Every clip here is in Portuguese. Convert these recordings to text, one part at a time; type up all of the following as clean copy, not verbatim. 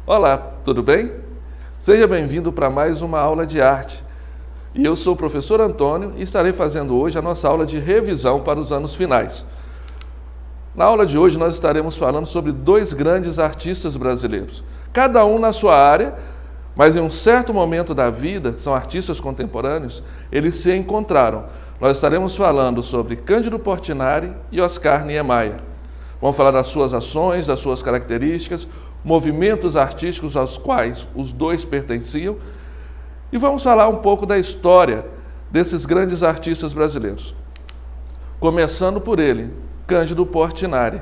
Olá, tudo bem? Seja bem-vindo para mais uma aula de arte. E eu sou o professor Antônio e estarei fazendo hoje a nossa aula de revisão para os anos finais. Na aula de hoje nós estaremos falando sobre dois grandes artistas brasileiros, cada um na sua área, mas em um certo momento da vida, que são artistas contemporâneos, eles se encontraram. Nós estaremos falando sobre Cândido Portinari e Oscar Niemeyer. Vamos falar das suas ações, das suas características, movimentos artísticos aos quais os dois pertenciam, e vamos falar um pouco da história desses grandes artistas brasileiros. Começando por ele, Cândido Portinari.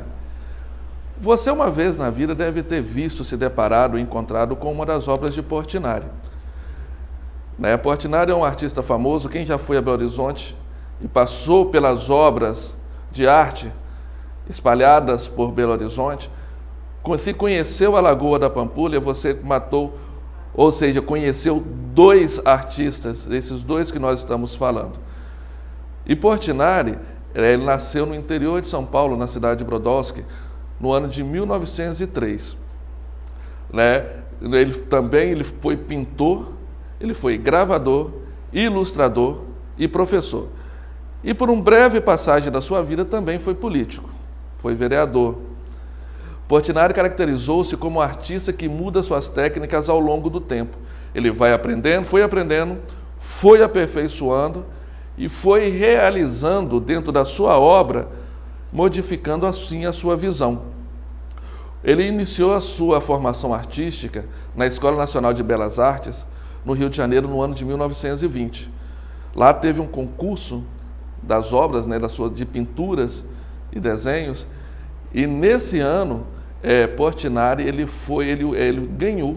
Você uma vez na vida deve ter visto, se deparado, encontrado com uma das obras de Portinari. Portinari é um artista famoso. Quem já foi a Belo Horizonte e passou pelas obras de arte espalhadas por Belo Horizonte, se conheceu a Lagoa da Pampulha, você matou, ou seja, conheceu dois artistas, esses dois que nós estamos falando. E Portinari, ele nasceu no interior de São Paulo, na cidade de Brodowski, no ano de 1903. Ele foi pintor, ele foi gravador, ilustrador e professor. E por uma breve passagem da sua vida também foi político, foi vereador. Portinari caracterizou-se como um artista que muda suas técnicas ao longo do tempo. Ele vai aprendendo, foi aperfeiçoando e foi realizando dentro da sua obra, modificando assim a sua visão. Ele iniciou a sua formação artística na Escola Nacional de Belas Artes, no Rio de Janeiro, no ano de 1920. Lá teve um concurso das obras, de pinturas e desenhos, e nesse ano, Portinari ele ganhou,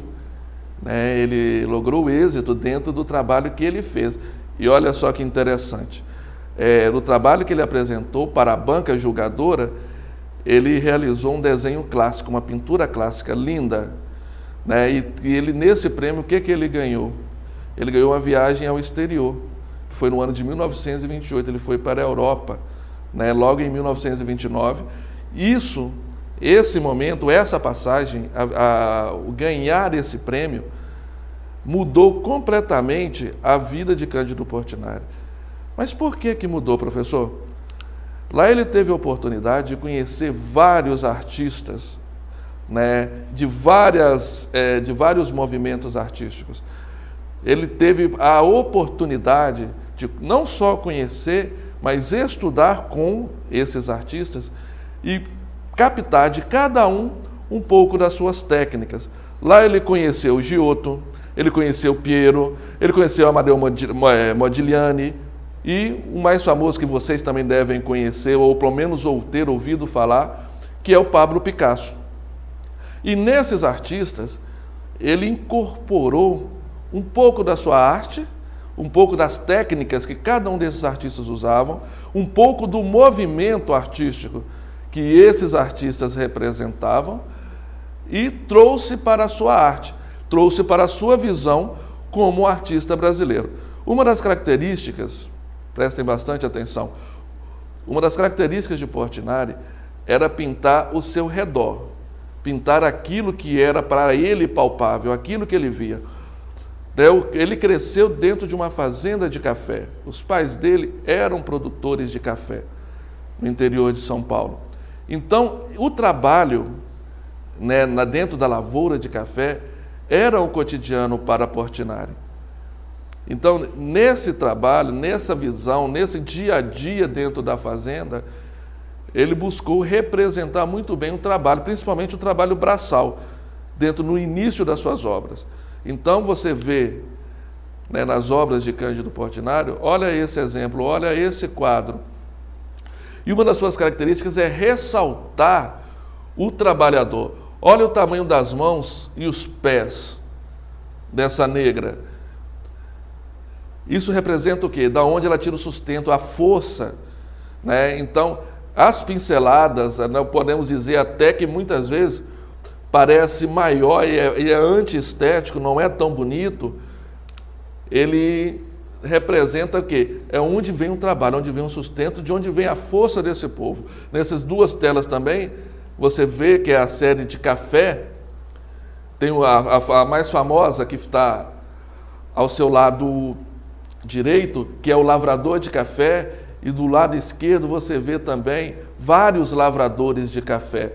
ele logrou êxito dentro do trabalho que ele fez. E olha só que interessante, no trabalho que ele apresentou para a banca julgadora, ele realizou um desenho clássico, uma pintura clássica linda, e ele, nesse prêmio, o que ele ganhou? Ele ganhou uma viagem ao exterior, que foi no ano de 1928, ele foi para a Europa, logo em 1929. Esse momento, essa passagem, o ganhar esse prêmio, mudou completamente a vida de Cândido Portinari. Mas por que mudou, professor? Lá ele teve a oportunidade de conhecer vários artistas, de vários movimentos artísticos. Ele teve a oportunidade de não só conhecer, mas estudar com esses artistas e captar de cada um pouco das suas técnicas. Lá ele conheceu Giotto, ele conheceu Piero, ele conheceu Amadeo Modigliani, e o mais famoso que vocês também devem conhecer, ou pelo menos ter ouvido falar, que é o Pablo Picasso. E nesses artistas, ele incorporou um pouco da sua arte, um pouco das técnicas que cada um desses artistas usavam, um pouco do movimento artístico que esses artistas representavam, e trouxe para a sua arte, trouxe para a sua visão como artista brasileiro. Uma das características, prestem bastante atenção, uma das características de Portinari era pintar o seu redor, pintar aquilo que era para ele palpável, aquilo que ele via. Ele cresceu dentro de uma fazenda de café. Os pais dele eram produtores de café no interior de São Paulo. Então, o trabalho dentro da lavoura de café era o cotidiano para Portinari. Então, nesse trabalho, nessa visão, nesse dia a dia dentro da fazenda, ele buscou representar muito bem o trabalho, principalmente o trabalho braçal, no início das suas obras. Então, você vê nas obras de Cândido Portinari, olha esse exemplo, olha esse quadro. E uma das suas características é ressaltar o trabalhador. Olha o tamanho das mãos e os pés dessa negra. Isso representa o quê? Da onde ela tira o sustento, a força. Então, as pinceladas, podemos dizer até que muitas vezes parece maior e é antiestético, não é tão bonito. Ele representa o quê? É onde vem o trabalho, onde vem o sustento, de onde vem a força desse povo. Nessas duas telas também, você vê que é a série de café, Tem a mais famosa que está ao seu lado direito, que é o lavrador de café, e do lado esquerdo você vê também vários lavradores de café.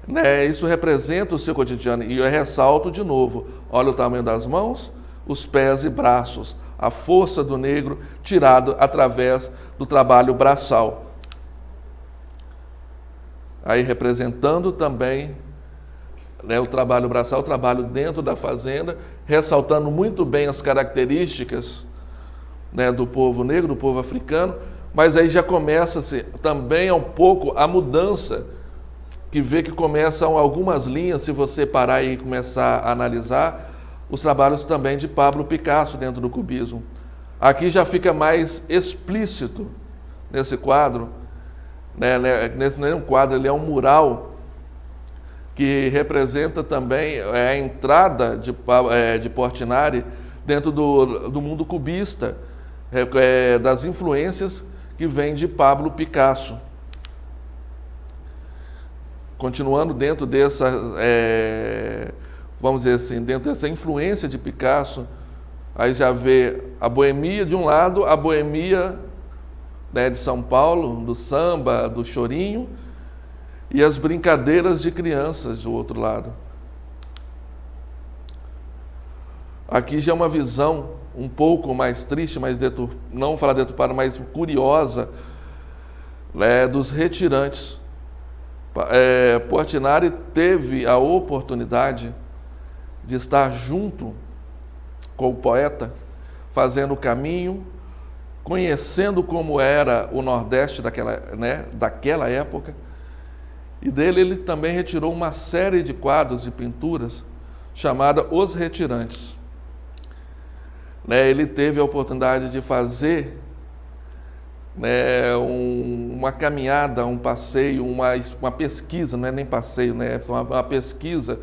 Né? Isso representa o seu cotidiano. E eu ressalto de novo, olha o tamanho das mãos, os pés e braços, a força do negro tirado através do trabalho braçal. Aí representando também, né, o trabalho braçal, o trabalho dentro da fazenda, ressaltando muito bem as características, né, do povo negro, do povo africano, mas aí já começa-se também um pouco a mudança, que vê que começam algumas linhas, se você parar e começar a analisar, os trabalhos também de Pablo Picasso dentro do cubismo. Aqui já fica mais explícito nesse quadro, né, nesse não é um quadro, ele é um mural, que representa também a entrada de Portinari dentro do mundo cubista, das influências que vêm de Pablo Picasso. Continuando dentro dessa, vamos dizer assim, dentro dessa influência de Picasso, aí já vê a boemia de um lado, a boemia, né, de São Paulo, do samba, do chorinho, e as brincadeiras de crianças do outro lado. Aqui já é uma visão um pouco mais triste, mais não falar deturpada, mas curiosa, né, dos retirantes. Portinari teve a oportunidade de estar junto com o poeta, fazendo o caminho, conhecendo como era o Nordeste daquela época, e dele ele também retirou uma série de quadros e pinturas chamada Os Retirantes. Ele teve a oportunidade de fazer, né, uma caminhada, um passeio, uma pesquisa, não é nem passeio, né, uma pesquisa,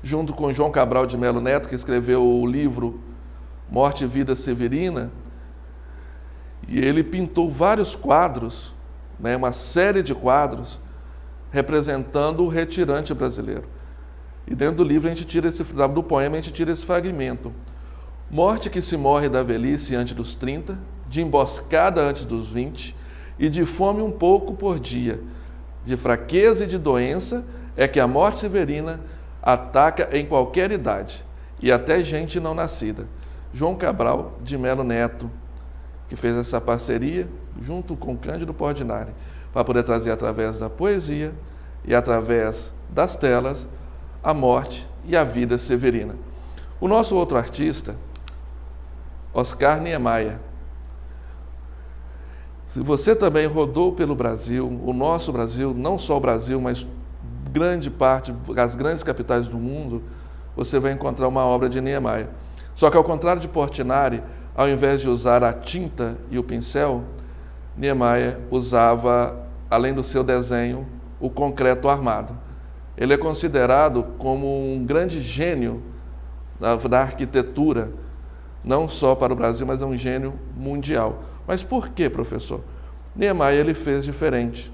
junto com João Cabral de Melo Neto, que escreveu o livro Morte e Vida Severina, e ele pintou vários quadros, né, uma série de quadros, representando o retirante brasileiro. E dentro do livro, do poema, a gente tira esse fragmento. Morte que se morre da velhice antes dos 30, de emboscada antes dos 20, e de fome um pouco por dia, de fraqueza e de doença, é que a morte severina ataca em qualquer idade, e até gente não nascida. João Cabral de Melo Neto, que fez essa parceria junto com Cândido Portinari, para poder trazer através da poesia e através das telas a morte e a vida severina. O nosso outro artista, Oscar Niemeyer. Se você também rodou pelo Brasil, o nosso Brasil, não só o Brasil, mas grande parte das grandes capitais do mundo, você vai encontrar uma obra de Niemeyer. Só que ao contrário de Portinari, ao invés de usar a tinta e o pincel, Niemeyer usava, além do seu desenho, o concreto armado. Ele é considerado como um grande gênio da arquitetura, não só para o Brasil, mas é um gênio mundial. Mas por que, professor? Niemeyer ele fez diferente.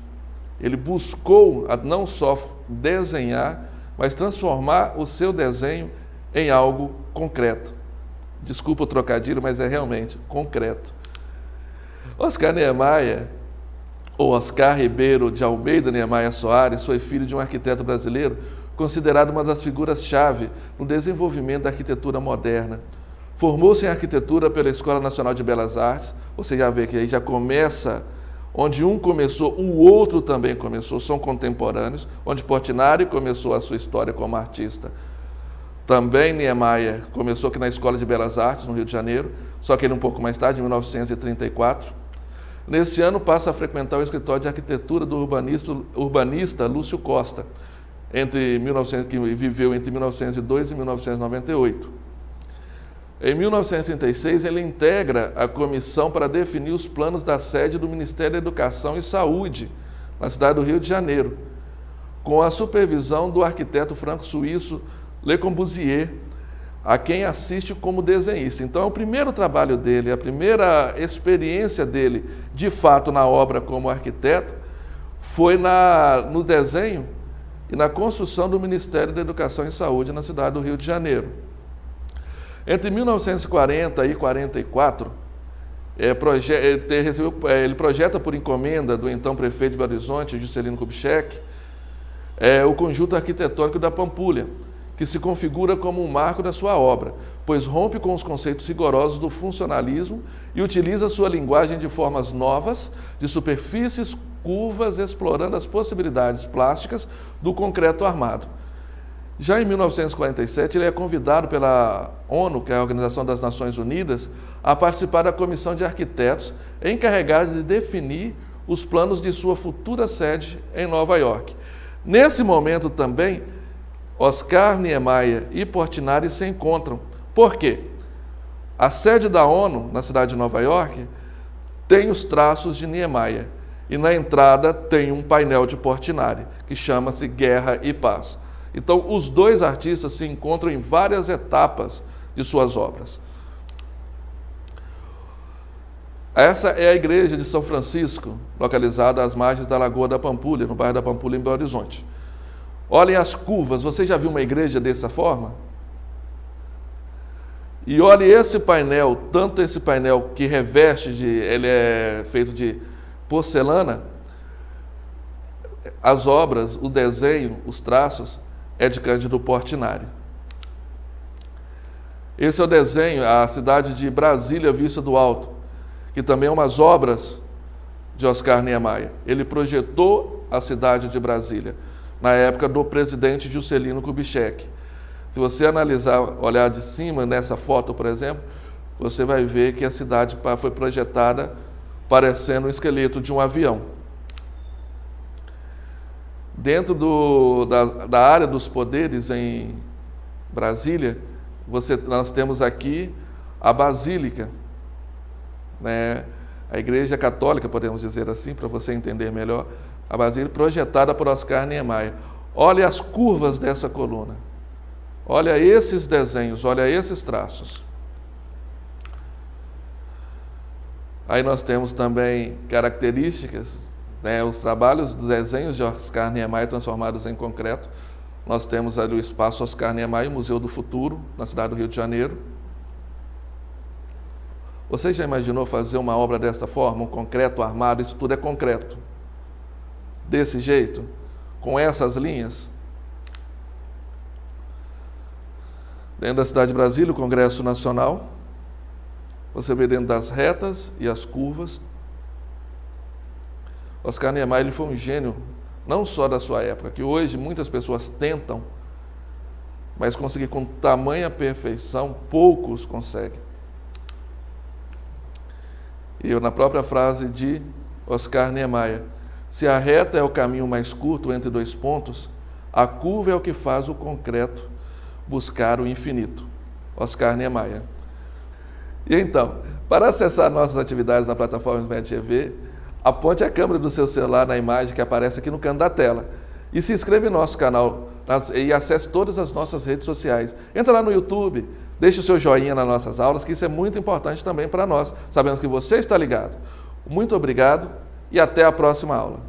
Ele buscou não só desenhar, mas transformar o seu desenho em algo concreto. Desculpa o trocadilho, mas é realmente concreto. Oscar Niemeyer, ou Oscar Ribeiro de Almeida Niemeyer Soares, foi filho de um arquiteto brasileiro, considerado uma das figuras-chave no desenvolvimento da arquitetura moderna. Formou-se em arquitetura pela Escola Nacional de Belas Artes. Você já vê que aí já começa, onde um começou, o outro também começou, são contemporâneos, onde Portinari começou a sua história como artista. Também Niemeyer começou aqui na Escola de Belas Artes, no Rio de Janeiro, só que ele um pouco mais tarde, em 1934. Nesse ano passa a frequentar o escritório de arquitetura do urbanista Lúcio Costa, que viveu entre 1902 e 1998. Em 1936, ele integra a comissão para definir os planos da sede do Ministério da Educação e Saúde, na cidade do Rio de Janeiro, com a supervisão do arquiteto franco-suíço Le Corbusier, a quem assiste como desenhista. Então, o primeiro trabalho dele, a primeira experiência dele, de fato, na obra como arquiteto, foi no desenho e na construção do Ministério da Educação e Saúde na cidade do Rio de Janeiro. Entre 1940 e 44, ele projeta por encomenda do então prefeito de Belo Horizonte, Juscelino Kubitschek, o conjunto arquitetônico da Pampulha, que se configura como um marco da sua obra, pois rompe com os conceitos rigorosos do funcionalismo e utiliza sua linguagem de formas novas, de superfícies curvas, explorando as possibilidades plásticas do concreto armado. Já em 1947, ele é convidado pela ONU, que é a Organização das Nações Unidas, a participar da comissão de arquitetos encarregada de definir os planos de sua futura sede em Nova York. Nesse momento também, Oscar Niemeyer e Portinari se encontram. Por quê? A sede da ONU, na cidade de Nova York, tem os traços de Niemeyer. E na entrada tem um painel de Portinari, que chama-se Guerra e Paz. Então, os dois artistas se encontram em várias etapas de suas obras. Essa é a igreja de São Francisco, localizada às margens da Lagoa da Pampulha, no bairro da Pampulha, em Belo Horizonte. Olhem as curvas. Você já viu uma igreja dessa forma? E olhe esse painel, tanto esse painel que reveste, ele é feito de porcelana, as obras, o desenho, os traços, é de Cândido Portinari. Esse é o desenho, a cidade de Brasília vista do alto, que também é umas obras de Oscar Niemeyer. Ele projetou a cidade de Brasília, na época do presidente Juscelino Kubitschek. Se você analisar, olhar de cima nessa foto, por exemplo, você vai ver que a cidade foi projetada parecendo um esqueleto de um avião. Dentro da área dos poderes em Brasília, nós temos aqui a Basílica, né? A Igreja Católica, podemos dizer assim, para você entender melhor, a Basílica projetada por Oscar Niemeyer. Olha as curvas dessa coluna, olha esses desenhos, olha esses traços. Aí nós temos também características, né, os trabalhos dos desenhos de Oscar Niemeyer transformados em concreto. Nós temos ali o Espaço Oscar Niemeyer, Museu do Futuro, na cidade do Rio de Janeiro. Você já imaginou fazer uma obra desta forma, um concreto armado? Isso tudo é concreto. Desse jeito, com essas linhas. Dentro da cidade de Brasília, o Congresso Nacional. Você vê dentro das retas e as curvas. Oscar Niemeyer, ele foi um gênio, não só da sua época, que hoje muitas pessoas tentam, mas conseguir com tamanha perfeição, poucos conseguem. E na própria frase de Oscar Niemeyer, se a reta é o caminho mais curto entre dois pontos, a curva é o que faz o concreto buscar o infinito. Oscar Niemeyer. E então, para acessar nossas atividades na plataforma Smed TV, aponte a câmera do seu celular na imagem que aparece aqui no canto da tela e se inscreva em nosso canal e acesse todas as nossas redes sociais. Entra lá no YouTube, deixe o seu joinha nas nossas aulas, que isso é muito importante também para nós, sabendo que você está ligado. Muito obrigado e até a próxima aula.